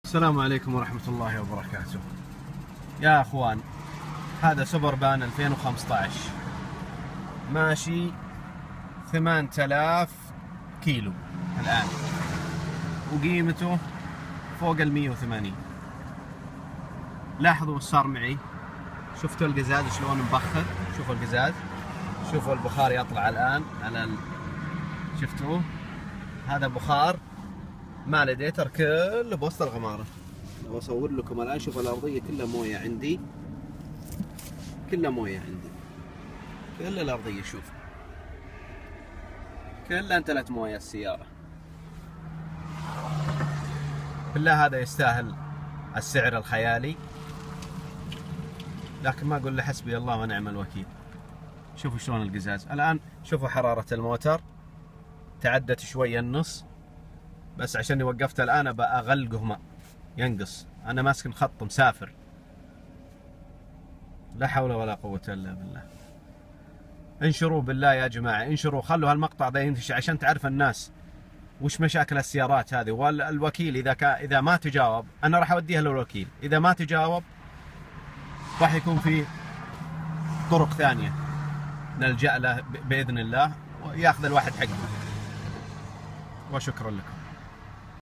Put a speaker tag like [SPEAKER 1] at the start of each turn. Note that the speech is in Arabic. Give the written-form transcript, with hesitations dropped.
[SPEAKER 1] السلام عليكم ورحمة الله وبركاته. يا اخوان، هذا سوبربان 2015 ماشي 8000 كيلو الآن، وقيمته فوق 180. لاحظوا وش صار معي. شفتوا القزاز شلون مبخر؟ شوفوا القزاز، شوفوا البخار يطلع الآن على شفتوه؟ هذا بخار ما لديتر كله بوسط الغمارة. واصور لكم الآن. شوفوا الأرضية كلها موية عندي، كلها موية عندي، كل الأرضية شوف كلها انتلت موية السيارة. بالله هذا يستاهل السعر الخيالي، لكن ما أقول له حسبي الله ونعم الوكيل. شوفوا شلون القزاز الآن، شوفوا حرارة الموتر تعدت شوية النص، بس عشان وقفت الآن أبى أغلقه ما ينقص. أنا ماسك خط مسافر، لا حول ولا قوة إلا بالله. انشروا بالله يا جماعة، انشروا، خلوا هالمقطع ذا ينتشر عشان تعرف الناس وش مشاكل السيارات هذه. والوكيل إذا ما تجاوب أنا راح أوديها للوكيل، إذا ما تجاوب راح يكون في طرق ثانية نلجأ له بإذن الله وياخذ الواحد حقه. وشكرا لكم.